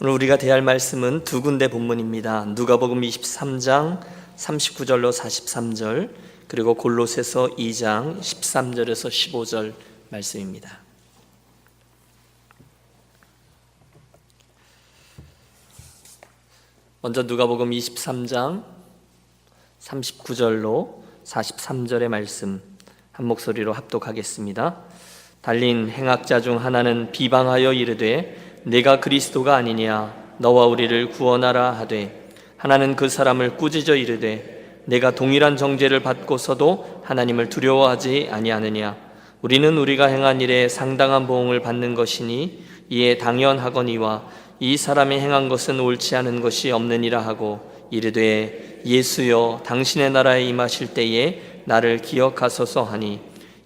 오늘 우리가 대할 말씀은 두 군데 본문입니다. 누가복음 23장 39절로 43절, 그리고 골로새서 2장 13절에서 15절 말씀입니다. 먼저 누가복음 23장 39절로 43절의 말씀 한 목소리로 합독하겠습니다. 달린 행악자 중 하나는 비방하여 이르되 내가 그리스도가 아니냐 너와 우리를 구원하라 하되, 하나는 그 사람을 꾸짖어 이르되 내가 동일한 정죄를 받고서도 하나님을 두려워하지 아니하느냐. 우리는 우리가 행한 일에 상당한 보응을 받는 것이니 이에 당연하거니와 이 사람이 행한 것은 옳지 않은 것이 없느니라 하고 이르되 예수여 당신의 나라에 임하실 때에 나를 기억하소서 하니,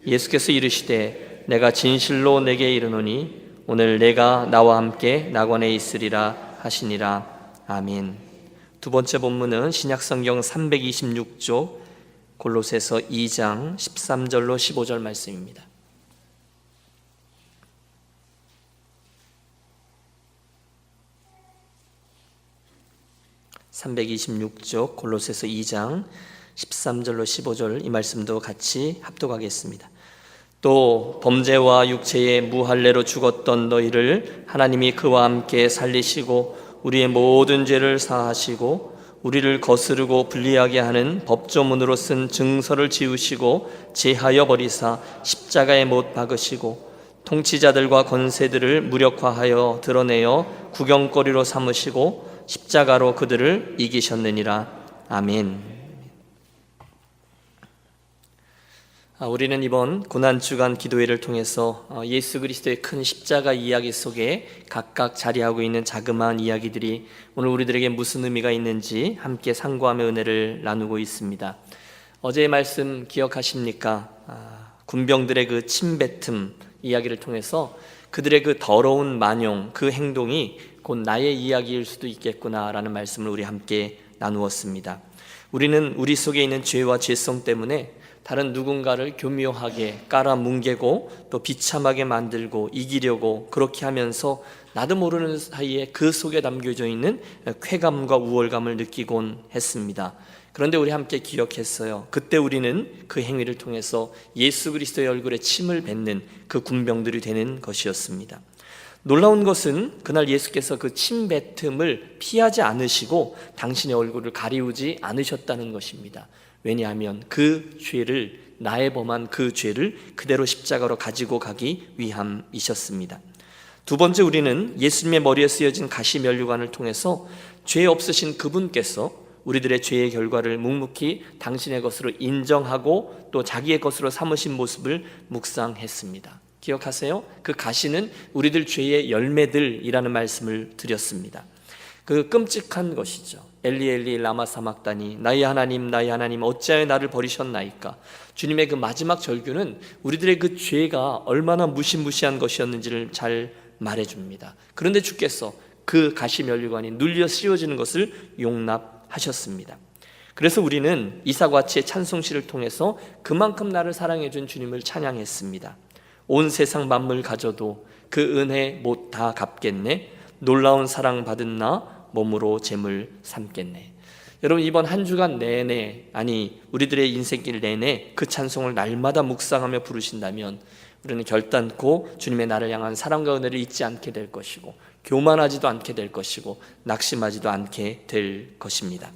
예수께서 이르시되 내가 진실로 내게 이르노니 오늘 내가 나와 함께 낙원에 있으리라 하시니라. 아멘. 두 번째 본문은 신약성경 326쪽 골로새서 2장 13절로 15절 말씀입니다. (326쪽) 골로새서 2장 13절로 15절 이 말씀도 같이 합독하겠습니다. 또 범죄와 육체의 무할례로 죽었던 너희를 하나님이 그와 함께 살리시고 우리의 모든 죄를 사하시고 우리를 거스르고 불리하게 하는 법조문으로 쓴 증서를 지우시고 제하여 버리사 십자가에 못 박으시고 통치자들과 권세들을 무력화하여 드러내어 구경거리로 삼으시고 십자가로 그들을 이기셨느니라. 아멘. 우리는 이번 고난주간 기도회를 통해서 예수 그리스도의 큰 십자가 이야기 속에 각각 자리하고 있는 자그마한 이야기들이 오늘 우리들에게 무슨 의미가 있는지 함께 상고하며 은혜를 나누고 있습니다. 어제의 말씀 기억하십니까? 군병들의 그 침뱉음 이야기를 통해서 그들의 그 더러운 만용, 그 행동이 곧 나의 이야기일 수도 있겠구나라는 말씀을 우리 함께 나누었습니다. 우리는 우리 속에 있는 죄와 죄성 때문에 다른 누군가를 교묘하게 깔아뭉개고 또 비참하게 만들고 이기려고 그렇게 하면서 나도 모르는 사이에 그 속에 담겨져 있는 쾌감과 우월감을 느끼곤 했습니다. 그런데 우리 함께 기억했어요. 그때 우리는 그 행위를 통해서 예수 그리스도의 얼굴에 침을 뱉는 그 군병들이 되는 것이었습니다. 놀라운 것은 그날 예수께서 그 침뱉음을 피하지 않으시고 당신의 얼굴을 가리우지 않으셨다는 것입니다. 왜냐하면 그 죄를, 나의 범한 그 죄를 그대로 십자가로 가지고 가기 위함이셨습니다. 두 번째, 우리는 예수님의 머리에 쓰여진 가시면류관을 통해서 죄 없으신 그분께서 우리들의 죄의 결과를 묵묵히 당신의 것으로 인정하고 또 자기의 것으로 삼으신 모습을 묵상했습니다. 기억하세요? 그 가시는 우리들 죄의 열매들이라는 말씀을 드렸습니다. 그 끔찍한 것이죠. 엘리 엘리 라마 사막다니 나의 하나님 어찌하여 나를 버리셨나이까. 주님의 그 마지막 절규는 우리들의 그 죄가 얼마나 무시무시한 것이었는지를 잘 말해줍니다. 그런데 주께서 그 가시면류관이 눌려 씌워지는 것을 용납하셨습니다. 그래서 우리는 이사과치의 찬송시를 통해서 그만큼 나를 사랑해준 주님을 찬양했습니다. 온 세상 만물 가져도 그 은혜 못 다 갚겠네. 놀라운 사랑 받은 나 몸으로 재물 삼겠네. 여러분, 이번 한 주간 내내, 아니 우리들의 인생길 내내 그 찬송을 날마다 묵상하며 부르신다면 우리는 결단코 주님의 나를 향한 사랑과 은혜를 잊지 않게 될 것이고 교만하지도 않게 될 것이고 낙심하지도 않게 될 것입니다.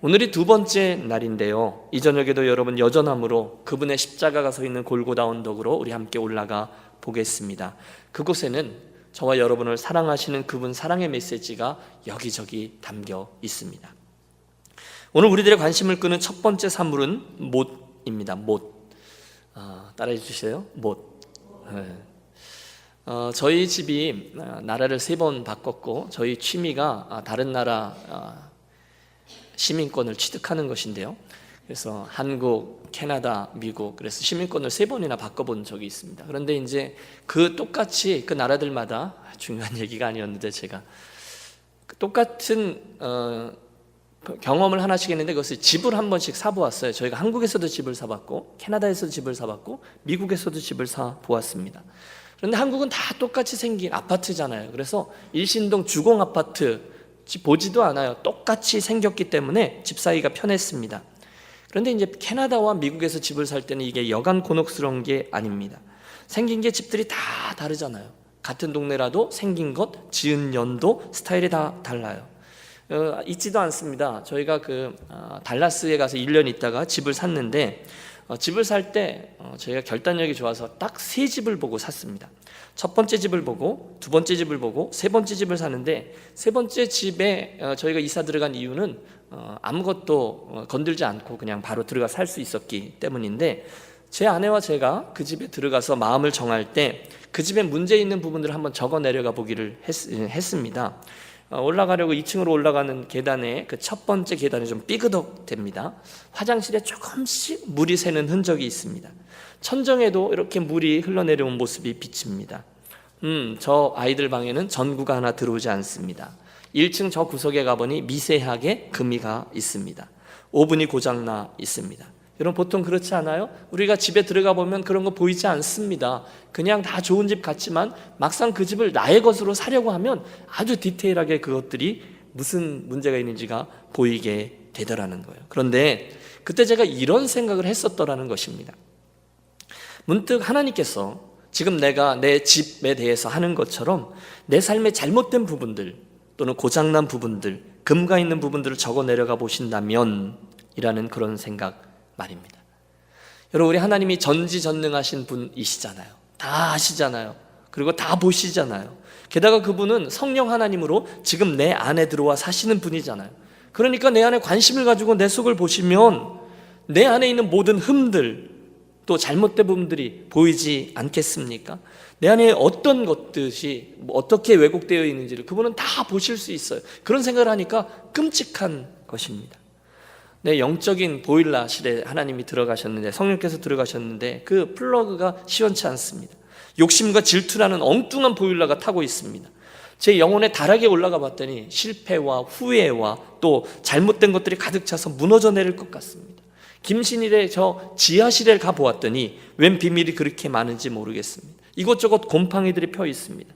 오늘이 두 번째 날인데요, 이 저녁에도 여러분 여전함으로 그분의 십자가가 서 있는 골고다 언덕으로 우리 함께 올라가 보겠습니다. 그곳에는 저와 여러분을 사랑하시는 그분 사랑의 메시지가 여기저기 담겨 있습니다. 오늘 우리들의 관심을 끄는 첫 번째 사물은 못입니다. 못. 따라해 주세요. 못. 저희 집이 나라를 3번 바꿨고 저희 취미가 다른 나라 시민권을 취득하는 것인데요. 그래서 한국, 캐나다, 미국, 그래서 시민권을 3번이나 바꿔본 적이 있습니다. 그런데 이제 그 똑같이 그 나라들마다 중요한 얘기가 아니었는데 제가 똑같은 경험을 하나씩 했는데 그것을 집을 한 번씩 사보았어요. 저희가 한국에서도 집을 사봤고 캐나다에서도 집을 사봤고 미국에서도 집을 사보았습니다. 그런데 한국은 다 똑같이 생긴 아파트잖아요. 그래서 일신동 주공 아파트 보지도 않아요. 똑같이 생겼기 때문에 집 사기가 편했습니다. 그런데 이제 캐나다와 미국에서 집을 살 때는 이게 여간 곤혹스러운 게 아닙니다. 생긴 게 집들이 다 다르잖아요. 같은 동네라도 생긴 것, 지은 연도, 스타일이 다 달라요. 잊지도 않습니다. 저희가 달라스에 가서 1년 있다가 집을 샀는데 집을 살 때 저희가 결단력이 좋아서 딱 3집을 보고 샀습니다. 첫 번째 집을 보고, 두 번째 집을 보고, 세 번째 집을 사는데, 세 번째 집에 저희가 이사 들어간 이유는 아무것도 건들지 않고 그냥 바로 들어가 살 수 있었기 때문인데, 제 아내와 제가 그 집에 들어가서 마음을 정할 때 그 집에 문제 있는 부분들을 한번 적어 내려가 보기를 했습니다. 올라가려고 2층으로 올라가는 계단에 그 첫 번째 계단이 좀 삐그덕됩니다. 화장실에 조금씩 물이 새는 흔적이 있습니다. 천정에도 이렇게 물이 흘러내려온 모습이 비칩니다. 저 아이들 방에는 전구가 하나 들어오지 않습니다. 1층 저 구석에 가보니 미세하게 금이가 있습니다. 오븐이 고장나 있습니다. 여러분 보통 그렇지 않아요? 우리가 집에 들어가 보면 그런 거 보이지 않습니다. 그냥 다 좋은 집 같지만 막상 그 집을 나의 것으로 사려고 하면 아주 디테일하게 그것들이 무슨 문제가 있는지가 보이게 되더라는 거예요. 그런데 그때 제가 이런 생각을 했었더라는 것입니다. 문득 하나님께서 지금 내가 내 집에 대해서 하는 것처럼 내 삶의 잘못된 부분들 또는 고장난 부분들, 금가 있는 부분들을 적어 내려가 보신다면 이라는 그런 생각 말입니다. 여러분, 우리 하나님이 전지전능하신 분이시잖아요. 다 아시잖아요. 그리고 다 보시잖아요. 게다가 그분은 성령 하나님으로 지금 내 안에 들어와 사시는 분이잖아요. 그러니까 내 안에 관심을 가지고 내 속을 보시면 내 안에 있는 모든 흠들 또 잘못된 부분들이 보이지 않겠습니까? 내 안에 어떤 것들이 어떻게 왜곡되어 있는지를 그분은 다 보실 수 있어요. 그런 생각을 하니까 끔찍한 것입니다. 내 영적인 보일러실에 하나님이 들어가셨는데, 성령께서 들어가셨는데 그 플러그가 시원치 않습니다. 욕심과 질투라는 엉뚱한 보일러가 타고 있습니다. 제 영혼의 다락에 올라가 봤더니 실패와 후회와 또 잘못된 것들이 가득 차서 무너져 내릴 것 같습니다. 김신일의 저 지하실에 가보았더니 웬 비밀이 그렇게 많은지 모르겠습니다. 이곳저곳 곰팡이들이 펴 있습니다.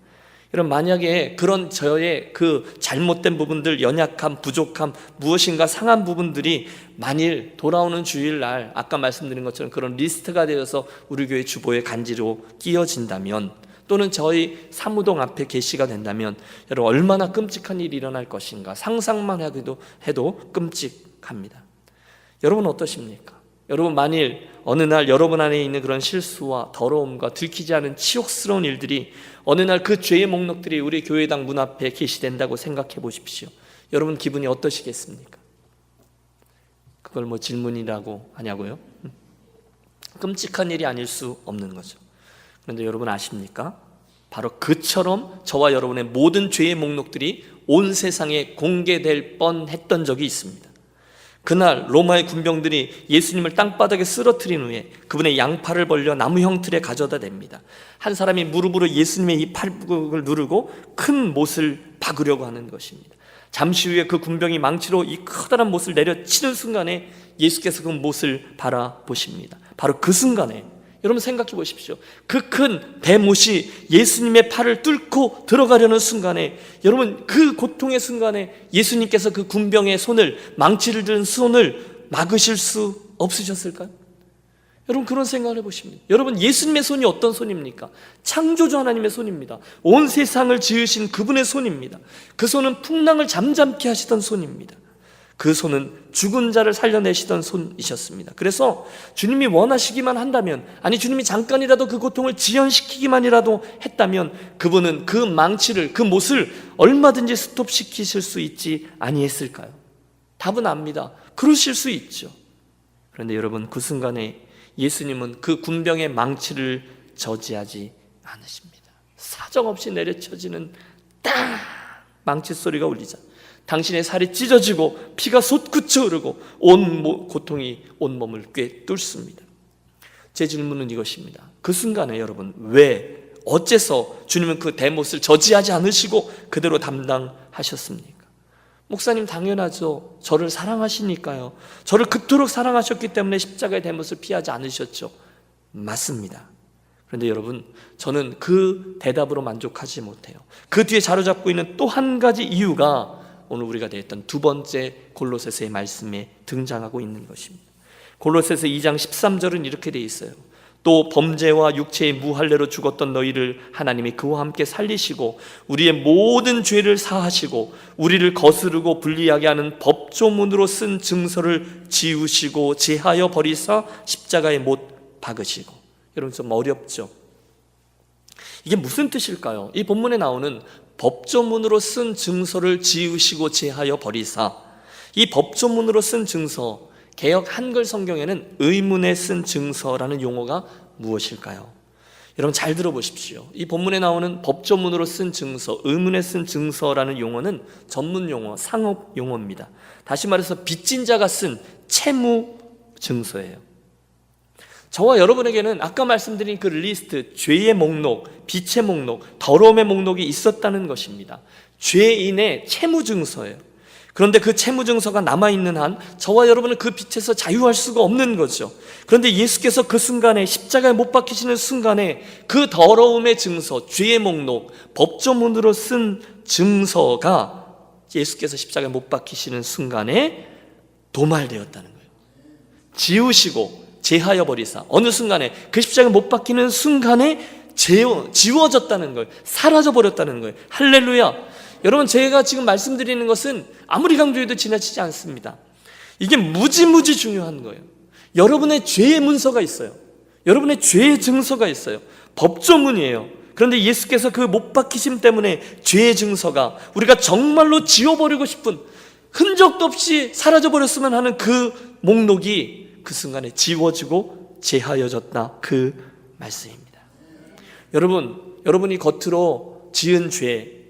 여러분, 만약에 그런 저의 그 잘못된 부분들, 연약함, 부족함, 무엇인가 상한 부분들이 만일 돌아오는 주일날 아까 말씀드린 것처럼 그런 리스트가 되어서 우리 교회 주보에 간지로 끼어진다면, 또는 저희 사무동 앞에 게시가 된다면 여러분 얼마나 끔찍한 일이 일어날 것인가 상상만 해도 끔찍합니다. 여러분 어떠십니까? 여러분 만일 어느 날 여러분 안에 있는 그런 실수와 더러움과 들키지 않은 치욕스러운 일들이 어느 날 그 죄의 목록들이 우리 교회당 문 앞에 게시된다고 생각해 보십시오. 여러분 기분이 어떠시겠습니까? 그걸 뭐 질문이라고 하냐고요? 끔찍한 일이 아닐 수 없는 거죠. 그런데 여러분 아십니까? 바로 그처럼 저와 여러분의 모든 죄의 목록들이 온 세상에 공개될 뻔했던 적이 있습니다. 그날 로마의 군병들이 예수님을 땅바닥에 쓰러뜨린 후에 그분의 양팔을 벌려 나무 형틀에 가져다 댑니다. 한 사람이 무릎으로 예수님의 이 팔을 누르고 큰 못을 박으려고 하는 것입니다. 잠시 후에 그 군병이 망치로 이 커다란 못을 내려치는 순간에 예수께서 그 못을 바라보십니다. 바로 그 순간에 여러분 생각해 보십시오. 그 큰 대못이 예수님의 팔을 뚫고 들어가려는 순간에, 여러분 그 고통의 순간에 예수님께서 그 군병의 손을, 망치를 든 손을 막으실 수 없으셨을까요? 여러분 그런 생각을 해보십니다. 여러분 예수님의 손이 어떤 손입니까? 창조주 하나님의 손입니다. 온 세상을 지으신 그분의 손입니다. 그 손은 풍랑을 잠잠케 하시던 손입니다. 그 손은 죽은 자를 살려내시던 손이셨습니다. 그래서 주님이 원하시기만 한다면, 아니 주님이 잠깐이라도 그 고통을 지연시키기만이라도 했다면 그분은 그 망치를, 그 못을 얼마든지 스톱시키실 수 있지 아니했을까요? 답은 압니다. 그러실 수 있죠. 그런데 여러분 그 순간에 예수님은 그 군병의 망치를 저지하지 않으십니다. 사정없이 내려쳐지는 땅 망치 소리가 울리자 당신의 살이 찢어지고 피가 솟구쳐 흐르고 고통이 온 몸을 꿰뚫습니다. 제 질문은 이것입니다. 그 순간에 여러분 왜, 어째서 주님은 그 대못을 저지하지 않으시고 그대로 담당하셨습니까? 목사님 당연하죠. 저를 사랑하시니까요. 저를 그토록 사랑하셨기 때문에 십자가의 대못을 피하지 않으셨죠. 맞습니다. 그런데 여러분, 저는 그 대답으로 만족하지 못해요. 그 뒤에 자로잡고 있는 또 한 가지 이유가 오늘 우리가 대했던 두 번째 골로새서의 말씀에 등장하고 있는 것입니다. 골로새서 2장 13절은 이렇게 되어 있어요. 또 범죄와 육체의 무할례로 죽었던 너희를 하나님이 그와 함께 살리시고 우리의 모든 죄를 사하시고 우리를 거스르고 불리하게 하는 법조문으로 쓴 증서를 지우시고 제하여 버리사 십자가에 못 박으시고. 여러분, 좀 어렵죠? 이게 무슨 뜻일까요? 이 본문에 나오는 법조문으로 쓴 증서를 지우시고 제하여 버리사, 이 법조문으로 쓴 증서, 개역 한글 성경에는 의문에 쓴 증서라는 용어가 무엇일까요? 여러분, 잘 들어보십시오. 이 본문에 나오는 법조문으로 쓴 증서, 의문에 쓴 증서라는 용어는 전문 용어, 상업 용어입니다. 다시 말해서 빚진 자가 쓴 채무 증서예요. 저와 여러분에게는 아까 말씀드린 그 리스트, 죄의 목록, 빚의 목록, 더러움의 목록이 있었다는 것입니다. 죄인의 채무 증서예요. 그런데 그 채무 증서가 남아있는 한 저와 여러분은 그 빚에서 자유할 수가 없는 거죠. 그런데 예수께서 그 순간에, 십자가에 못 박히시는 순간에 그 더러움의 증서, 죄의 목록, 법조문으로 쓴 증서가 예수께서 십자가에 못 박히시는 순간에 도말되었다는 거예요. 지우시고 제하여 버리사, 어느 순간에, 그 십자가에 못 박히는 순간에 지워졌다는 거예요. 사라져 버렸다는 거예요. 할렐루야. 여러분, 제가 지금 말씀드리는 것은 아무리 강조해도 지나치지 않습니다. 이게 무지무지 중요한 거예요. 여러분의 죄의 문서가 있어요. 여러분의 죄의 증서가 있어요. 법조문이에요. 그런데 예수께서 그 못 박히심 때문에 죄의 증서가, 우리가 정말로 지워버리고 싶은, 흔적도 없이 사라져버렸으면 하는 그 목록이 그 순간에 지워지고 제하여졌다, 그 말씀입니다. 여러분이 겉으로 지은 죄,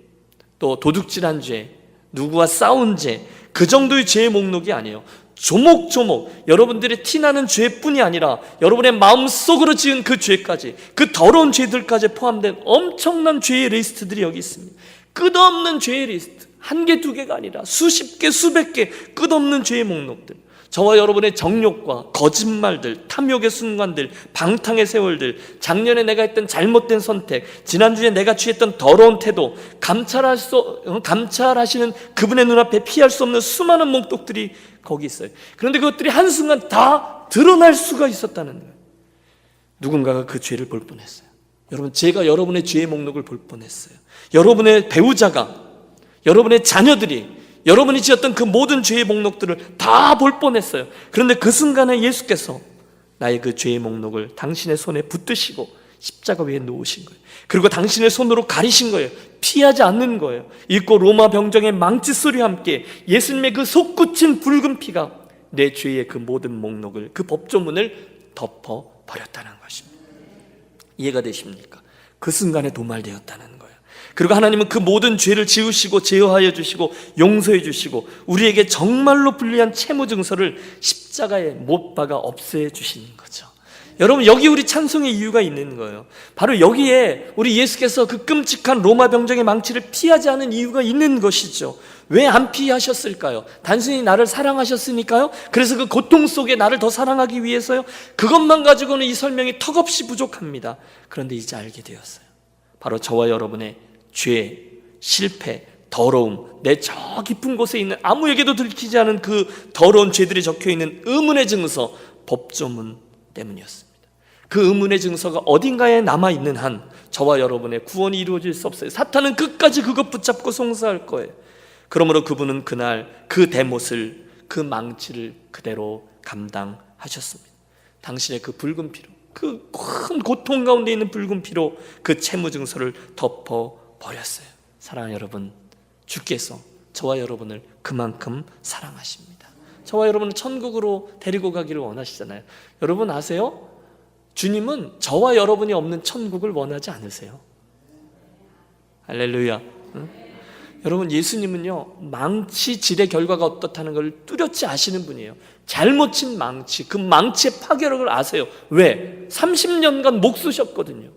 또 도둑질한 죄, 누구와 싸운 죄, 그 정도의 죄의 목록이 아니에요. 조목조목 여러분들의 티나는 죄뿐이 아니라 여러분의 마음속으로 지은 그 죄까지, 그 더러운 죄들까지 포함된 엄청난 죄의 리스트들이 여기 있습니다. 끝없는 죄의 리스트, 한 개, 두 개가 아니라 수십 개, 수백 개 끝없는 죄의 목록들. 저와 여러분의 정욕과 거짓말들, 탐욕의 순간들, 방탕의 세월들, 작년에 내가 했던 잘못된 선택, 지난주에 내가 취했던 더러운 태도, 감찰하시는 그분의 눈앞에 피할 수 없는 수많은 목록들이 거기 있어요. 그런데 그것들이 한순간 다 드러날 수가 있었다는 거예요. 누군가가 그 죄를 볼 뻔했어요. 여러분, 제가 여러분의 죄의 목록을 볼 뻔했어요. 여러분의 배우자가, 여러분의 자녀들이 여러분이 지었던 그 모든 죄의 목록들을 다 볼 뻔했어요. 그런데 그 순간에 예수께서 나의 그 죄의 목록을 당신의 손에 붙드시고 십자가 위에 놓으신 거예요. 그리고 당신의 손으로 가리신 거예요. 피하지 않는 거예요. 읽고 로마 병정의 망치 소리와 함께 예수님의 그 솟구친 붉은 피가 내 죄의 그 모든 목록을, 그 법조문을 덮어버렸다는 것입니다. 이해가 되십니까? 그 순간에 도말되었다는 거예요. 그리고 하나님은 그 모든 죄를 지우시고 제어하여 주시고 용서해 주시고 우리에게 정말로 불리한 채무 증서를 십자가에 못 박아 없애 주시는 거죠. 여러분, 여기 우리 찬송의 이유가 있는 거예요. 바로 여기에 우리 예수께서 그 끔찍한 로마 병정의 망치를 피하지 않은 이유가 있는 것이죠. 왜 안 피하셨을까요? 단순히 나를 사랑하셨으니까요? 그래서 그 고통 속에 나를 더 사랑하기 위해서요? 그것만 가지고는 이 설명이 턱없이 부족합니다. 그런데 이제 알게 되었어요. 바로 저와 여러분의 죄, 실패, 더러움, 내 저 깊은 곳에 있는 아무에게도 들키지 않은 그 더러운 죄들이 적혀있는 의문의 증서, 법조문 때문이었습니다. 그 의문의 증서가 어딘가에 남아있는 한 저와 여러분의 구원이 이루어질 수 없어요. 사탄은 끝까지 그것 붙잡고 송사할 거예요. 그러므로 그분은 그날 그 대못을, 그 망치를 그대로 감당하셨습니다. 당신의 그 붉은 피로, 그 큰 고통 가운데 있는 붉은 피로 그 채무 증서를 덮어버렸어요. 사랑하는 여러분, 주께서 저와 여러분을 그만큼 사랑하십니다. 저와 여러분을 천국으로 데리고 가기를 원하시잖아요. 여러분 아세요? 주님은 저와 여러분이 없는 천국을 원하지 않으세요. 할렐루야. 응? 여러분, 예수님은요, 망치질의 결과가 어떻다는 걸 뚜렷이 아시는 분이에요. 잘못 친 망치, 그 망치의 파괴력을 아세요. 왜? 30년간 목 쑤셨거든요.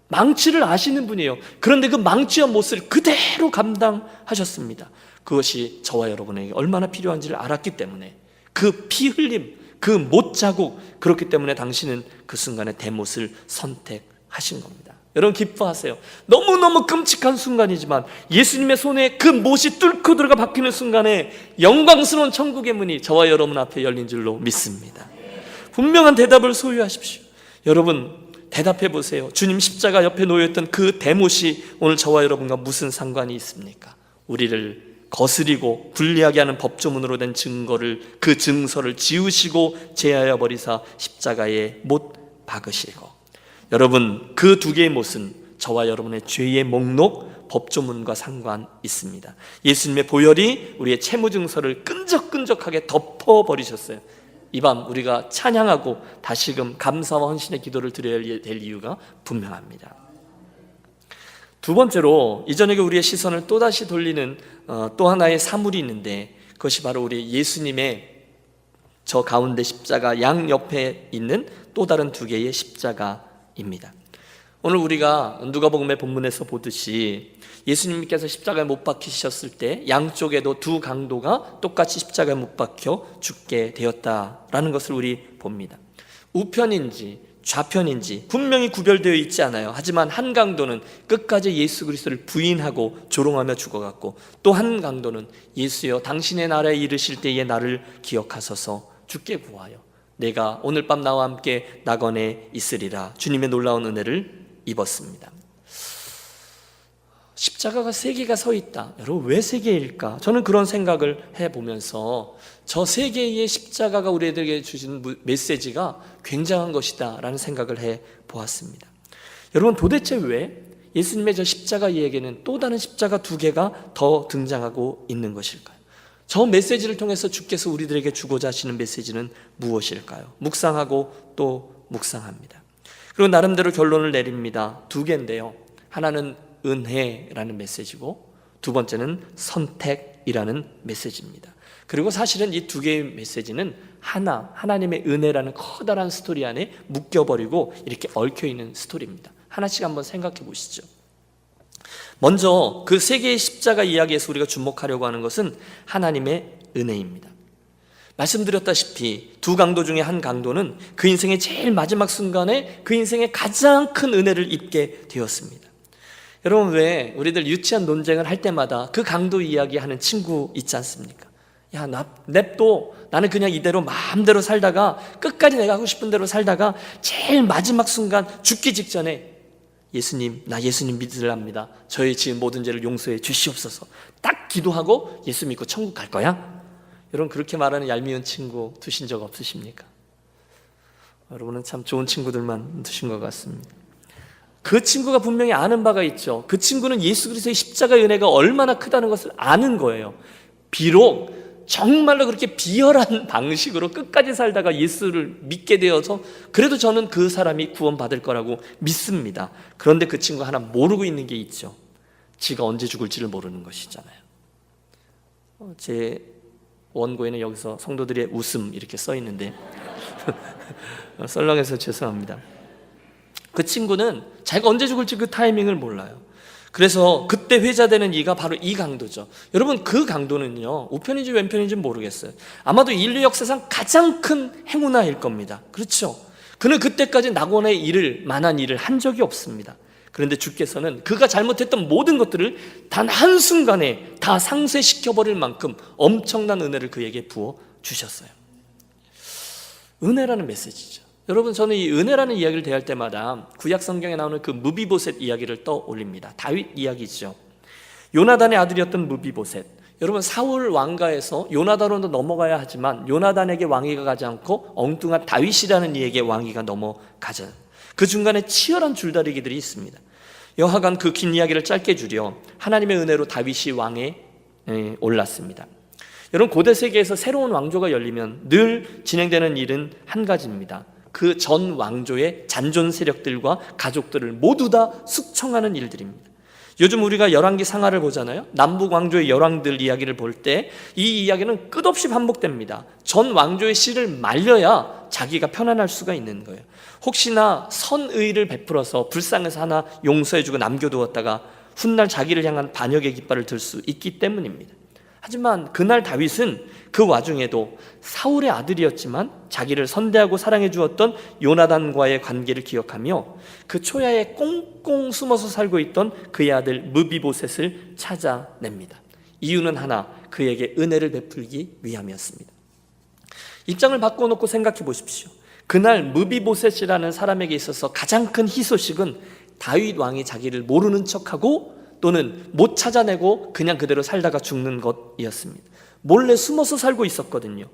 망치를 아시는 분이에요. 그런데 그 망치와 못을 그대로 감당하셨습니다. 그것이 저와 여러분에게 얼마나 필요한지를 알았기 때문에, 그 피 흘림, 그 못 자국, 그렇기 때문에 당신은 그 순간에 대못을 선택하셨습니다. 하신 겁니다. 여러분 기뻐하세요. 너무너무 끔찍한 순간이지만 예수님의 손에 그 못이 뚫고 들어가 박히는 순간에 영광스러운 천국의 문이 저와 여러분 앞에 열린 줄로 믿습니다. 분명한 대답을 소유하십시오. 여러분 대답해 보세요. 주님 십자가 옆에 놓여있던 그 대못이 오늘 저와 여러분과 무슨 상관이 있습니까? 우리를 거스리고 불리하게 하는 법조문으로 된 증거를, 그 증서를 지우시고 제하여 버리사 십자가에 못 박으시고, 여러분 그 두 개의 못은 저와 여러분의 죄의 목록 법조문과 상관 있습니다. 예수님의 보혈이 우리의 채무증서를 끈적끈적하게 덮어버리셨어요. 이 밤 우리가 찬양하고 다시금 감사와 헌신의 기도를 드려야 될 이유가 분명합니다. 두 번째로 이 저녁에 우리의 시선을 또다시 돌리는 또 하나의 사물이 있는데, 그것이 바로 우리 예수님의 저 가운데 십자가 양옆에 있는 또 다른 두 개의 십자가입니다. 오늘 우리가 누가복음의 본문에서 보듯이 예수님께서 십자가에 못 박히셨을 때 양쪽에도 두 강도가 똑같이 십자가에 못 박혀 죽게 되었다라는 것을 우리 봅니다. 우편인지 좌편인지 분명히 구별되어 있지 않아요. 하지만 한 강도는 끝까지 예수 그리스도를 부인하고 조롱하며 죽어갔고, 또 한 강도는 예수여 당신의 나라에 이르실 때에 나를 기억하소서 죽게 구하여 내가 오늘 밤 나와 함께 낙원에 있으리라 주님의 놀라운 은혜를 입었습니다. 십자가가 세 개가 서 있다. 여러분 왜 세 개일까? 저는 그런 생각을 해보면서 저 세 개의 십자가가 우리에게 주신 메시지가 굉장한 것이다 라는 생각을 해보았습니다. 여러분 도대체 왜 예수님의 저 십자가 이야기는 또 다른 십자가 두 개가 더 등장하고 있는 것일까요? 저 메시지를 통해서 주께서 우리들에게 주고자 하시는 메시지는 무엇일까요? 묵상하고 또 묵상합니다. 그리고 나름대로 결론을 내립니다. 두 개인데요, 하나는 은혜라는 메시지고 두 번째는 선택이라는 메시지입니다. 그리고 사실은 이 두 개의 메시지는 하나님의 은혜라는 커다란 스토리 안에 묶여버리고 이렇게 얽혀있는 스토리입니다. 하나씩 한번 생각해 보시죠. 먼저 그 세 개의 십자가 이야기에서 우리가 주목하려고 하는 것은 하나님의 은혜입니다. 말씀드렸다시피 두 강도 중에 한 강도는 그 인생의 제일 마지막 순간에 그 인생의 가장 큰 은혜를 입게 되었습니다. 여러분 왜 우리들 유치한 논쟁을 할 때마다 그 강도 이야기하는 친구 있지 않습니까? 야, 냅둬. 나는 그냥 이대로 마음대로 살다가 끝까지 내가 하고 싶은 대로 살다가 제일 마지막 순간 죽기 직전에 예수님, 나 예수님 믿으랍니다. 저의 지은 모든 죄를 용서해 주시옵소서. 딱 기도하고 예수 믿고 천국 갈 거야? 여러분 그렇게 말하는 얄미운 친구 두신 적 없으십니까? 여러분은 참 좋은 친구들만 두신 것 같습니다. 그 친구가 분명히 아는 바가 있죠. 그 친구는 예수 그리스도의 십자가의 은혜가 얼마나 크다는 것을 아는 거예요. 비록 정말로 그렇게 비열한 방식으로 끝까지 살다가 예수를 믿게 되어서 그래도 저는 그 사람이 구원받을 거라고 믿습니다. 그런데 그 친구가 하나 모르고 있는 게 있죠. 지가 언제 죽을지를 모르는 것이잖아요. 제 원고에는 여기서 성도들의 웃음 이렇게 써 있는데 썰렁해서 죄송합니다. 그 친구는 자기가 언제 죽을지 그 타이밍을 몰라요. 그래서 그때 회자되는 이가 바로 이 강도죠. 여러분 그 강도는요, 우편인지 왼편인지 모르겠어요. 아마도 인류 역사상 가장 큰 행운아일 겁니다. 그렇죠? 그는 그때까지 낙원에 이를 만한 일을 한 적이 없습니다. 그런데 주께서는 그가 잘못했던 모든 것들을 단 한순간에 다 상쇄시켜버릴 만큼 엄청난 은혜를 그에게 부어 주셨어요. 은혜라는 메시지죠. 여러분 저는 이 은혜라는 이야기를 대할 때마다 구약 성경에 나오는 그 무비보셋 이야기를 떠올립니다. 다윗 이야기죠. 요나단의 아들이었던 무비보셋. 여러분 사울 왕가에서 요나단으로 넘어가야 하지만 요나단에게 왕위가 가지 않고 엉뚱한 다윗이라는 이에게 왕위가 넘어가죠. 그 중간에 치열한 줄다리기들이 있습니다. 여하간 그 긴 이야기를 짧게 줄여 하나님의 은혜로 다윗이 왕에 올랐습니다. 여러분 고대 세계에서 새로운 왕조가 열리면 늘 진행되는 일은 한 가지입니다. 그 전 왕조의 잔존 세력들과 가족들을 모두 다 숙청하는 일들입니다. 요즘 우리가 열왕기 상하를 보잖아요. 남북 왕조의 열왕들 이야기를 볼 때 이 이야기는 끝없이 반복됩니다. 전 왕조의 씨를 말려야 자기가 편안할 수가 있는 거예요. 혹시나 선의를 베풀어서 불쌍해서 하나 용서해주고 남겨두었다가 훗날 자기를 향한 반역의 깃발을 들 수 있기 때문입니다. 하지만 그날 다윗은 그 와중에도 사울의 아들이었지만 자기를 선대하고 사랑해 주었던 요나단과의 관계를 기억하며 그 초야에 꽁꽁 숨어서 살고 있던 그의 아들 무비보셋을 찾아냅니다. 이유는 하나, 그에게 은혜를 베풀기 위함이었습니다. 입장을 바꿔놓고 생각해 보십시오. 그날 무비보셋이라는 사람에게 있어서 가장 큰 희소식은 다윗 왕이 자기를 모르는 척하고 또는 못 찾아내고 그냥 그대로 살다가 죽는 것이었습니다. 몰래 숨어서 살고 있었거든요.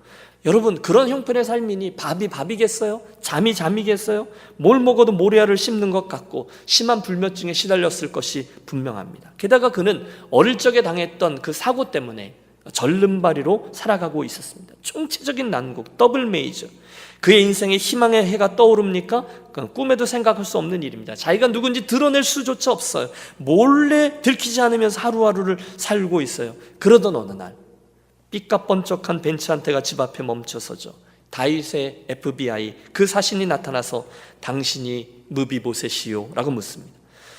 여러분, 그런 형편의 삶이니 밥이 밥이겠어요? 잠이 잠이겠어요? 뭘 먹어도 모래알을 씹는 것 같고 심한 불면증에 시달렸을 것이 분명합니다. 게다가 그는 어릴 적에 당했던 그 사고 때문에 절름발이로 살아가고 있었습니다. 총체적인 난국, 더블 메이저. 그의 인생에 희망의 해가 떠오릅니까? 꿈에도 생각할 수 없는 일입니다. 자기가 누군지 드러낼 수조차 없어요. 몰래 들키지 않으면서 하루하루를 살고 있어요. 그러던 어느 날 삐까뻔쩍한 벤츠 한 대가 집 앞에 멈춰서죠. 다윗의 FBI 그 사신이 나타나서 당신이 무비보셋이요? 라고 묻습니다.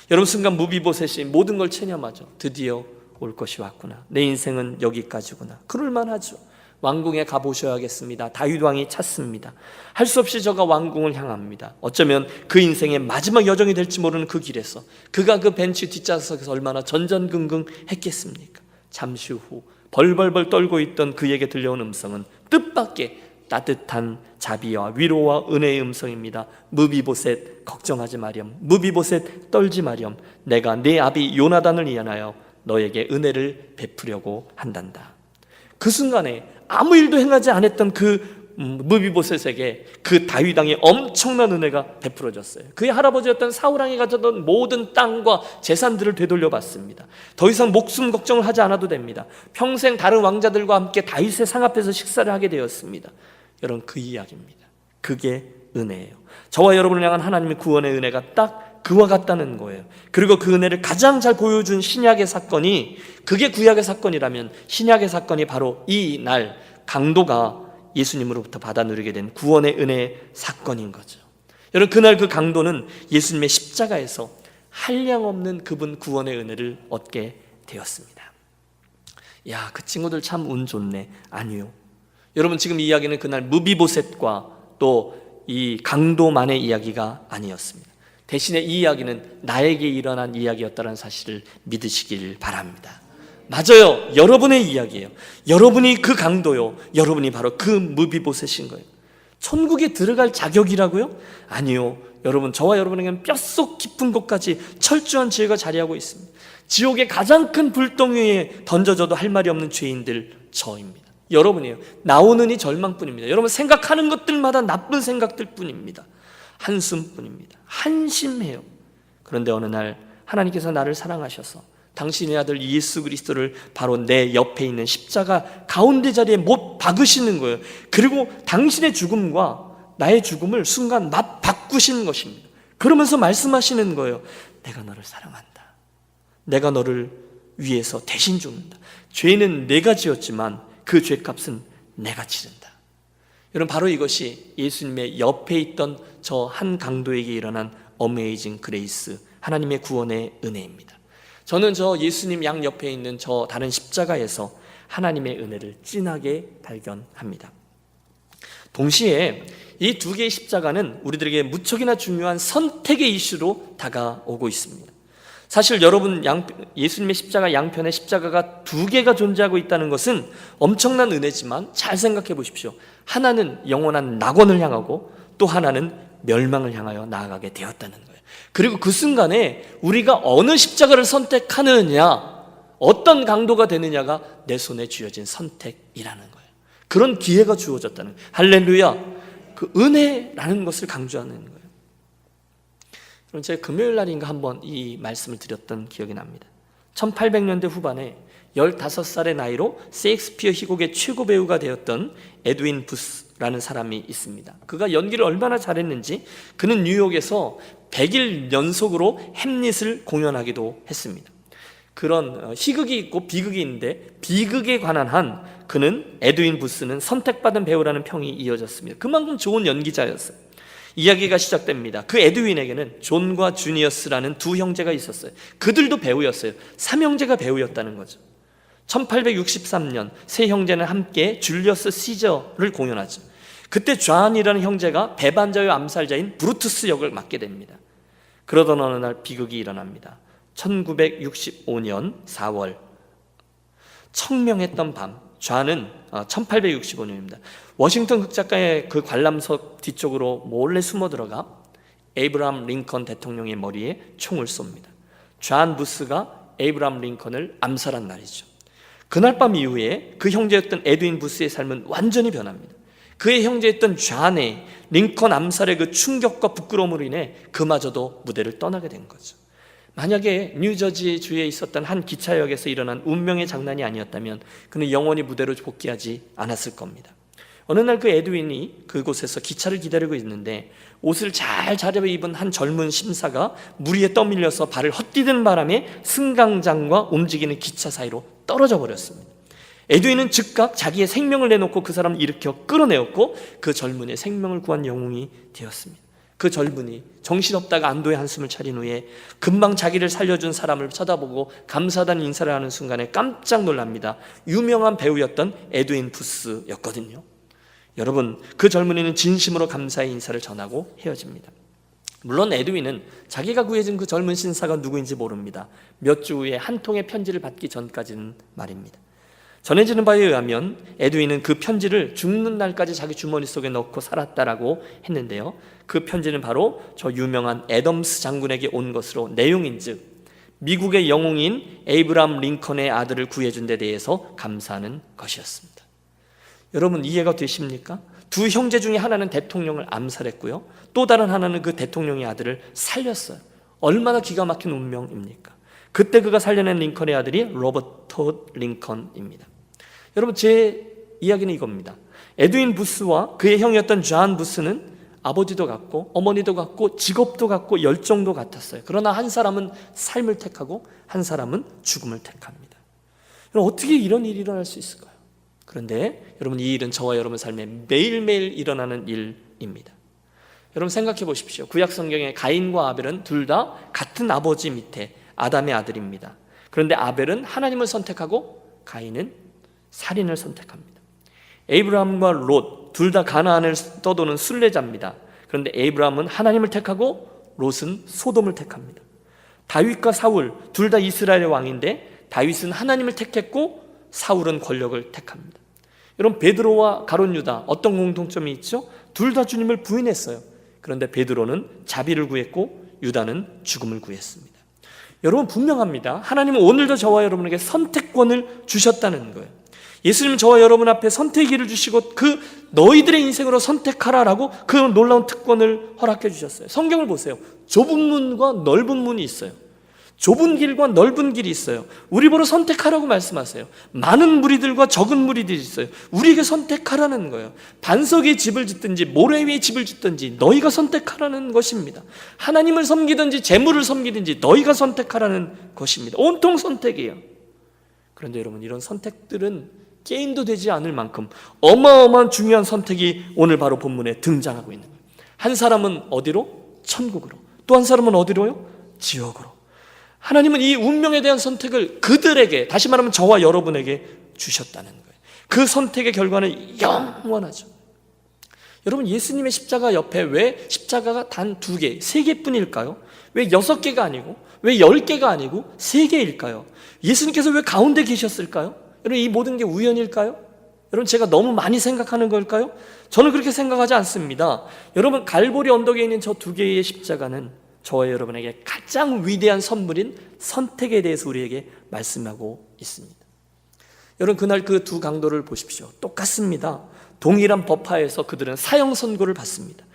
여러분, 순간 무비보셋이 모든 걸 체념하죠. 드디어 올 것이 왔구나. 내 인생은 여기까지구나. 그럴만하죠. 왕궁에 가보셔야겠습니다. 다윗 왕이 찾습니다. 할 수 없이 저가 왕궁을 향합니다. 어쩌면 그 인생의 마지막 여정이 될지 모르는 그 길에서 그가 그 벤치 뒷좌석에서 얼마나 전전긍긍 했겠습니까? 잠시 후 벌벌벌 떨고 있던 그에게 들려온 음성은 뜻밖의 따뜻한 자비와 위로와 은혜의 음성입니다. 무비보셋, 걱정하지 마렴. 무비보셋, 떨지 마렴. 내가 내 아비 요나단을 위하여 너에게 은혜를 베푸려고 한단다. 그 순간에 아무 일도 행하지 않았던 그 무비보셋에게 그 다윗 왕의 엄청난 은혜가 베풀어졌어요. 그의 할아버지였던 사울 왕이 가졌던 모든 땅과 재산들을 되돌려 받습니다. 더 이상 목숨 걱정을 하지 않아도 됩니다. 평생 다른 왕자들과 함께 다윗의 상 앞에서 식사를 하게 되었습니다. 여러분, 그 이야기입니다. 그게 은혜예요. 저와 여러분을 향한 하나님의 구원의 은혜가 딱 그와 같다는 거예요. 그리고 그 은혜를 가장 잘 보여준 신약의 사건이, 그게 구약의 사건이라면 신약의 사건이 바로 이 날 강도가 예수님으로부터 받아 누리게 된 구원의 은혜의 사건인 거죠. 여러분, 그날 그 강도는 예수님의 십자가에서 한량없는 그분 구원의 은혜를 얻게 되었습니다. 야, 그 친구들 참 운 좋네. 아니요. 여러분, 지금 이 이야기는 그날 무비보셋과 또 이 강도만의 이야기가 아니었습니다. 대신에 이 이야기는 나에게 일어난 이야기였다는 사실을 믿으시길 바랍니다. 맞아요. 여러분의 이야기예요. 여러분이 그 강도요. 여러분이 바로 그 무비보셋인 거예요. 천국에 들어갈 자격이라고요? 아니요. 여러분, 저와 여러분에게는 뼛속 깊은 곳까지 철저한 지혜가 자리하고 있습니다. 지옥의 가장 큰 불덩이에 던져져도 할 말이 없는 죄인들 저입니다. 여러분이에요. 나오는 이 절망뿐입니다. 여러분, 생각하는 것들마다 나쁜 생각들 뿐입니다. 한숨뿐입니다. 한심해요. 그런데 어느 날 하나님께서 나를 사랑하셔서 당신의 아들 예수 그리스도를 바로 내 옆에 있는 십자가 가운데 자리에 못 박으시는 거예요. 그리고 당신의 죽음과 나의 죽음을 순간 맞 바꾸시는 것입니다. 그러면서 말씀하시는 거예요. 내가 너를 사랑한다. 내가 너를 위해서 대신 죽는다. 죄는 내가 지었지만 그 죄값은 내가 치른다. 여러분, 바로 이것이 예수님의 옆에 있던 저 한 강도에게 일어난 어메이징 그레이스, 하나님의 구원의 은혜입니다. 저는 저 예수님 양 옆에 있는 저 다른 십자가에서 하나님의 은혜를 진하게 발견합니다. 동시에 이 두 개의 십자가는 우리들에게 무척이나 중요한 선택의 이슈로 다가오고 있습니다. 사실 여러분, 예수님의 십자가 양편에 십자가가 두 개가 존재하고 있다는 것은 엄청난 은혜지만 잘 생각해 보십시오. 하나는 영원한 낙원을 향하고 또 하나는 멸망을 향하여 나아가게 되었다는 거예요. 그리고 그 순간에 우리가 어느 십자가를 선택하느냐, 어떤 강도가 되느냐가 내 손에 쥐어진 선택이라는 거예요. 그런 기회가 주어졌다는 거예요. 할렐루야. 그 은혜라는 것을 강조하는 거예요. 그럼 제가 금요일 날인가 한번 이 말씀을 드렸던 기억이 납니다. 1800년대 후반에 15살의 나이로 셰익스피어 희곡의 최고 배우가 되었던 에드윈 부스라는 사람이 있습니다. 그가 연기를 얼마나 잘했는지 그는 뉴욕에서 100일 연속으로 햄릿을 공연하기도 했습니다. 그런 희극이 있고 비극이 있는데 비극에 관한 한 그는 에드윈 부스는 선택받은 배우라는 평이 이어졌습니다. 그만큼 좋은 연기자였어요. 이야기가 시작됩니다. 그 에드윈에게는 존과 주니어스라는 두 형제가 있었어요. 그들도 배우였어요. 삼형제가 배우였다는 거죠. 1863년 세 형제는 함께 줄리어스 시저를 공연하죠. 그때 존이라는 형제가 배반자요 암살자인 브루투스 역을 맡게 됩니다. 그러던 어느 날 비극이 일어납니다. 1965년 4월 청명했던 밤, 존은 1865년입니다. 워싱턴 극작가의 그 관람석 뒤쪽으로 몰래 숨어 들어가 에이브라함 링컨 대통령의 머리에 총을 쏩니다. 존 부스가 에이브라함 링컨을 암살한 날이죠. 그날 밤 이후에 그 형제였던 에드윈 부스의 삶은 완전히 변합니다. 그의 형제였던 존의 링컨 암살의 그 충격과 부끄러움으로 인해 그마저도 무대를 떠나게 된 거죠. 만약에 뉴저지 주에 있었던 한 기차역에서 일어난 운명의 장난이 아니었다면 그는 영원히 무대로 복귀하지 않았을 겁니다. 어느 날 그 에드윈이 그곳에서 기차를 기다리고 있는데 옷을 잘 차려입은 한 젊은 심사가 물 위에 떠밀려서 발을 헛디디는 바람에 승강장과 움직이는 기차 사이로 떨어져 버렸습니다. 에드윈은 즉각 자기의 생명을 내놓고 그 사람을 일으켜 끌어내었고 그 젊은이의 생명을 구한 영웅이 되었습니다. 그 젊은이 정신없다가 안도의 한숨을 차린 후에 금방 자기를 살려준 사람을 쳐다보고 감사하다는 인사를 하는 순간에 깜짝 놀랍니다. 유명한 배우였던 에드윈 부스였거든요. 여러분, 그 젊은이는 진심으로 감사의 인사를 전하고 헤어집니다. 물론 에드윈은 자기가 구해준 그 젊은 신사가 누구인지 모릅니다. 몇 주 후에 한 통의 편지를 받기 전까지는 말입니다. 전해지는 바에 의하면 에드윈은 그 편지를 죽는 날까지 자기 주머니 속에 넣고 살았다라고 했는데요, 그 편지는 바로 저 유명한 애덤스 장군에게 온 것으로 내용인즉 미국의 영웅인 에이브라함 링컨의 아들을 구해준 데 대해서 감사하는 것이었습니다. 여러분, 이해가 되십니까? 두 형제 중에 하나는 대통령을 암살했고요, 또 다른 하나는 그 대통령의 아들을 살렸어요. 얼마나 기가 막힌 운명입니까? 그때 그가 살려낸 링컨의 아들이 로버트 링컨입니다. 여러분, 제 이야기는 이겁니다. 에드윈 부스와 그의 형이었던 존 부스는 아버지도 같고 어머니도 같고 직업도 같고 열정도 같았어요. 그러나 한 사람은 삶을 택하고 한 사람은 죽음을 택합니다. 여러분, 어떻게 이런 일이 일어날 수 있을까요? 그런데 여러분, 이 일은 저와 여러분 삶에 매일매일 일어나는 일입니다. 여러분, 생각해 보십시오. 구약 성경에 가인과 아벨은 둘 다 같은 아버지 밑에 아담의 아들입니다. 그런데 아벨은 하나님을 선택하고 가인은 살인을 선택합니다. 에이브라함과 롯 둘 다 가나안을 떠도는 순례자입니다. 그런데 에이브라함은 하나님을 택하고 롯은 소돔을 택합니다. 다윗과 사울 둘 다 이스라엘의 왕인데 다윗은 하나님을 택했고 사울은 권력을 택합니다. 여러분, 베드로와 가룟 유다 어떤 공통점이 있죠? 둘 다 주님을 부인했어요. 그런데 베드로는 자비를 구했고 유다는 죽음을 구했습니다. 여러분, 분명합니다. 하나님은 오늘도 저와 여러분에게 선택권을 주셨다는 거예요. 예수님은 저와 여러분 앞에 선택의 길을 주시고 그 너희들의 인생으로 선택하라라고 그 놀라운 특권을 허락해 주셨어요. 성경을 보세요. 좁은 문과 넓은 문이 있어요. 좁은 길과 넓은 길이 있어요. 우리 보러 선택하라고 말씀하세요. 많은 무리들과 적은 무리들이 있어요. 우리에게 선택하라는 거예요. 반석 위에 집을 짓든지 모래 위에 집을 짓든지 너희가 선택하라는 것입니다. 하나님을 섬기든지 재물을 섬기든지 너희가 선택하라는 것입니다. 온통 선택이에요. 그런데 여러분, 이런 선택들은 게임도 되지 않을 만큼 어마어마한 중요한 선택이 오늘 바로 본문에 등장하고 있는 거예요. 한 사람은 어디로? 천국으로. 또 한 사람은 어디로요? 지옥으로. 하나님은 이 운명에 대한 선택을 그들에게, 다시 말하면 저와 여러분에게 주셨다는 거예요. 그 선택의 결과는 영원하죠. 여러분, 예수님의 십자가 옆에 왜 십자가가 단 2개, 3개뿐일까요? 왜 6개가 아니고, 왜 10개가 아니고 3개일까요? 예수님께서 왜 가운데 계셨을까요? 여러분, 이 모든 게 우연일까요? 여러분, 제가 너무 많이 생각하는 걸까요? 저는 그렇게 생각하지 않습니다. 여러분, 갈보리 언덕에 있는 저 2개의 십자가는 저와 여러분에게 가장 위대한 선물인 선택에 대해서 우리에게 말씀하고 있습니다. 여러분, 그날 그 두 강도를 보십시오. 똑같습니다. 동일한 법하에서 그들은 사형 선고를 받습니다.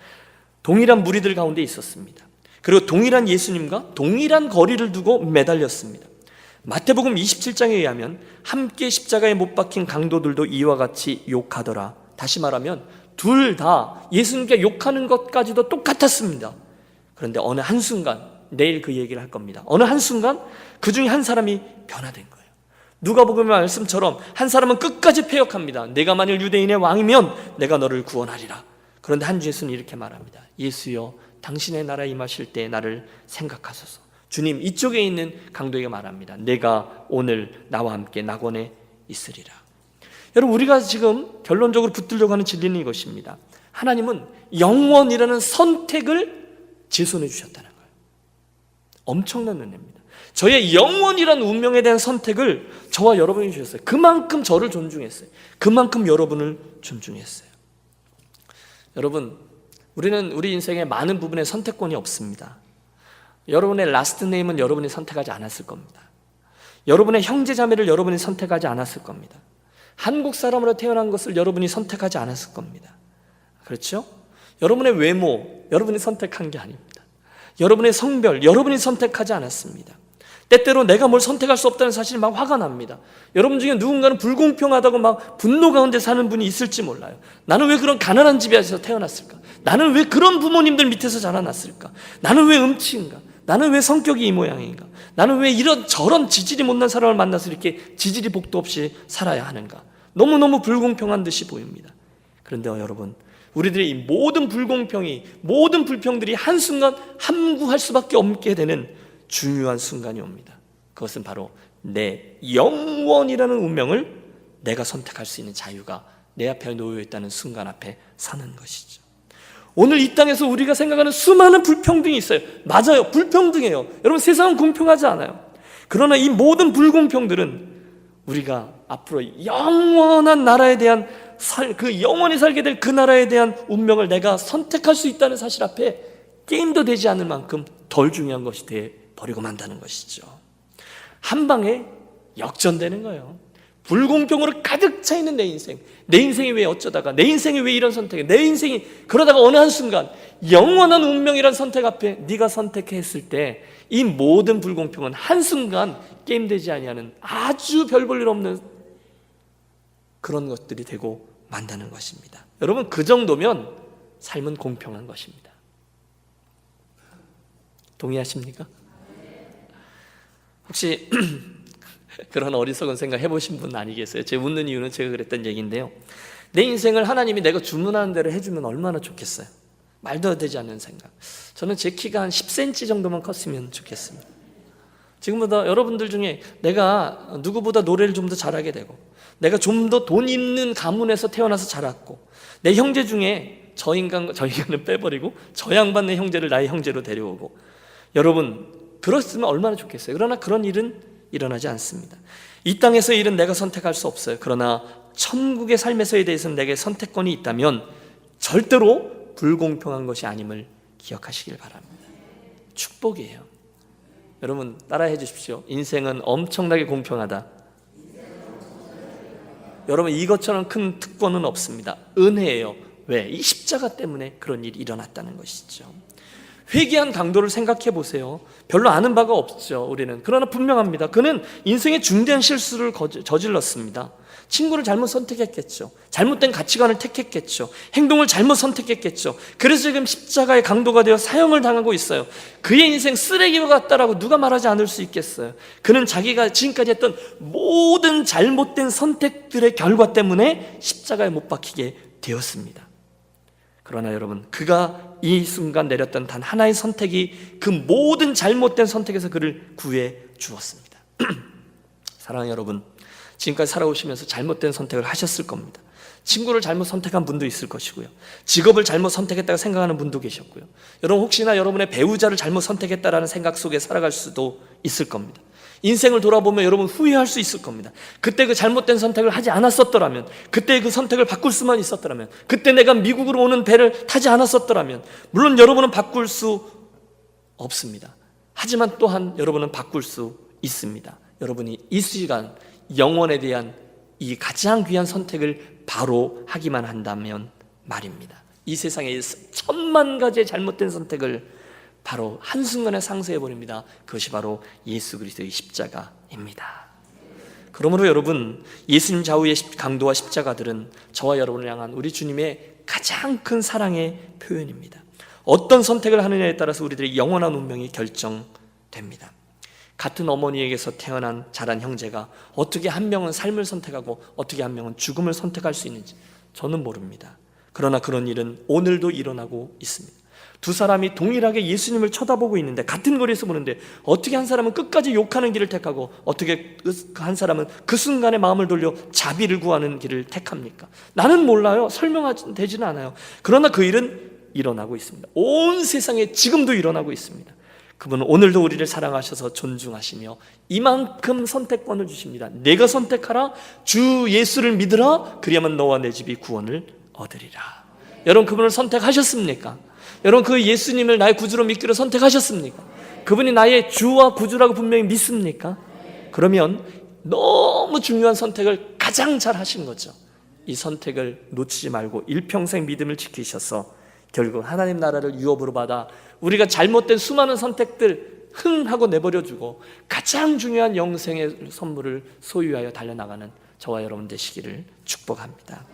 동일한 무리들 가운데 있었습니다. 그리고 동일한 예수님과 동일한 거리를 두고 매달렸습니다. 마태복음 27장에 의하면 함께 십자가에 못 박힌 강도들도 이와 같이 욕하더라. 다시 말하면 둘 다 예수님께 욕하는 것까지도 똑같았습니다. 그런데 어느 한순간, 내일 그 얘기를 할 겁니다. 어느 한순간 그 중에 한 사람이 변화된 거예요. 누가복음의 말씀처럼 한 사람은 끝까지 패역합니다. 내가 만일 유대인의 왕이면 내가 너를 구원하리라. 그런데 한 예수는 이렇게 말합니다. 예수여, 당신의 나라에 임하실 때 나를 생각하소서. 주님 이쪽에 있는 강도에게 말합니다. 내가 오늘 나와 함께 낙원에 있으리라. 여러분, 우리가 지금 결론적으로 붙들려고 하는 진리는 이것입니다. 하나님은 영원이라는 선택을 제 손에 주셨다는 거예요. 엄청난 은혜입니다. 저의 영원이라는 운명에 대한 선택을 저와 여러분이 주셨어요. 그만큼 저를 존중했어요. 그만큼 여러분을 존중했어요. 여러분, 우리는 우리 인생의 많은 부분에 선택권이 없습니다. 여러분의 라스트 네임은 여러분이 선택하지 않았을 겁니다. 여러분의 형제 자매를 여러분이 선택하지 않았을 겁니다. 한국 사람으로 태어난 것을 여러분이 선택하지 않았을 겁니다. 그렇죠? 여러분의 외모, 여러분이 선택한 게 아닙니다. 여러분의 성별, 여러분이 선택하지 않았습니다. 때때로 내가 뭘 선택할 수 없다는 사실이 막 화가 납니다. 여러분 중에 누군가는 불공평하다고 막 분노 가운데 사는 분이 있을지 몰라요. 나는 왜 그런 가난한 집에서 태어났을까? 나는 왜 그런 부모님들 밑에서 자라났을까? 나는 왜 음치인가? 나는 왜 성격이 이 모양인가? 나는 왜 이런 저런 지질이 못난 사람을 만나서 이렇게 지질이 복도 없이 살아야 하는가? 너무너무 불공평한 듯이 보입니다. 그런데 여러분, 우리들의 이 모든 불공평이, 모든 불평들이 한순간 함구할 수밖에 없게 되는 중요한 순간이 옵니다. 그것은 바로 내 영원이라는 운명을 내가 선택할 수 있는 자유가 내 앞에 놓여 있다는 순간 앞에 서는 것이죠. 오늘 이 땅에서 우리가 생각하는 수많은 불평등이 있어요. 맞아요, 불평등해요. 여러분, 세상은 공평하지 않아요. 그러나 이 모든 불공평들은 우리가 앞으로 영원한 나라에 대한 그 영원히 살게 될 그 나라에 대한 운명을 내가 선택할 수 있다는 사실 앞에 게임도 되지 않을 만큼 덜 중요한 것이 돼 버리고 만다는 것이죠. 한 방에 역전되는 거예요. 불공평으로 가득 차 있는 내 인생이 왜 어쩌다가, 내 인생이 왜 이런 선택이, 내 인생이 그러다가 어느 한순간 영원한 운명이란 선택 앞에 네가 선택했을 때 이 모든 불공평은 한순간 게임되지 아니하는 아주 별 볼 일 없는 그런 것들이 되고 만다는 것입니다. 여러분, 그 정도면 삶은 공평한 것입니다. 동의하십니까? 혹시 그런 어리석은 생각 해보신 분 아니겠어요? 제가 웃는 이유는 제가 그랬던 얘기인데요, 내 인생을 하나님이 내가 주문하는 대로 해주면 얼마나 좋겠어요. 말도 되지 않는 생각. 저는 제 키가 한 10cm 정도만 컸으면 좋겠습니다. 지금보다 여러분들 중에 내가 누구보다 노래를 좀 더 잘하게 되고, 내가 좀 더 돈 있는 가문에서 태어나서 자랐고, 내 형제 중에 저 인간은 빼버리고 저 양반 내 형제를 나의 형제로 데려오고, 여러분 그렇으면 얼마나 좋겠어요. 그러나 그런 일은 일어나지 않습니다. 이 땅에서의 일은 내가 선택할 수 없어요. 그러나 천국의 삶에서에 대해서는 내게 선택권이 있다면 절대로 불공평한 것이 아님을 기억하시길 바랍니다. 축복이에요. 여러분 따라해 주십시오. 인생은 엄청나게 공평하다. 여러분, 이것처럼 큰 특권은 없습니다. 은혜예요. 왜? 이 십자가 때문에 그런 일이 일어났다는 것이죠. 회개한 강도를 생각해 보세요. 별로 아는 바가 없죠, 우리는. 그러나 분명합니다. 그는 인생의 중대한 실수를 저질렀습니다. 친구를 잘못 선택했겠죠. 잘못된 가치관을 택했겠죠. 행동을 잘못 선택했겠죠. 그래서 지금 십자가의 강도가 되어 사형을 당하고 있어요. 그의 인생 쓰레기와 같다라고 누가 말하지 않을 수 있겠어요. 그는 자기가 지금까지 했던 모든 잘못된 선택들의 결과 때문에 십자가에 못 박히게 되었습니다. 그러나 여러분, 그가 이 순간 내렸던 단 하나의 선택이 그 모든 잘못된 선택에서 그를 구해 주었습니다. 사랑하는 여러분, 지금까지 살아오시면서 잘못된 선택을 하셨을 겁니다. 친구를 잘못 선택한 분도 있을 것이고요, 직업을 잘못 선택했다고 생각하는 분도 계셨고요, 여러분 혹시나 여러분의 배우자를 잘못 선택했다라는 생각 속에 살아갈 수도 있을 겁니다. 인생을 돌아보면 여러분 후회할 수 있을 겁니다. 그때 그 잘못된 선택을 하지 않았었더라면, 그때 그 선택을 바꿀 수만 있었더라면, 그때 내가 미국으로 오는 배를 타지 않았었더라면, 물론 여러분은 바꿀 수 없습니다. 하지만 또한 여러분은 바꿀 수 있습니다. 여러분이 이 시간 영원에 대한 이 가장 귀한 선택을 바로 하기만 한다면 말입니다. 이 세상에 1000만 가지의 잘못된 선택을 바로 한순간에 상쇄해버립니다. 그것이 바로 예수 그리스도의 십자가입니다. 그러므로 여러분, 예수님 좌우의 강도와 십자가들은 저와 여러분을 향한 우리 주님의 가장 큰 사랑의 표현입니다. 어떤 선택을 하느냐에 따라서 우리들의 영원한 운명이 결정됩니다. 같은 어머니에게서 태어난 자란 형제가 어떻게 한 명은 삶을 선택하고 어떻게 한 명은 죽음을 선택할 수 있는지 저는 모릅니다. 그러나 그런 일은 오늘도 일어나고 있습니다. 두 사람이 동일하게 예수님을 쳐다보고 있는데, 같은 거리에서 보는데 어떻게 한 사람은 끝까지 욕하는 길을 택하고 어떻게 한 사람은 그 순간에 마음을 돌려 자비를 구하는 길을 택합니까? 나는 몰라요. 설명되지는 않아요. 그러나 그 일은 일어나고 있습니다. 온 세상에 지금도 일어나고 있습니다. 그분은 오늘도 우리를 사랑하셔서 존중하시며 이만큼 선택권을 주십니다. 내가 선택하라. 주 예수를 믿으라. 그리하면 너와 내 집이 구원을 얻으리라. 여러분, 그분을 선택하셨습니까? 여러분, 그 예수님을 나의 구주로 믿기로 선택하셨습니까? 그분이 나의 주와 구주라고 분명히 믿습니까? 그러면 너무 중요한 선택을 가장 잘 하신 거죠. 이 선택을 놓치지 말고 일평생 믿음을 지키셔서 결국 하나님 나라를 유업으로 받아 우리가 잘못된 수많은 선택들 흥하고 내버려주고 가장 중요한 영생의 선물을 소유하여 달려나가는 저와 여러분 되시기를 축복합니다.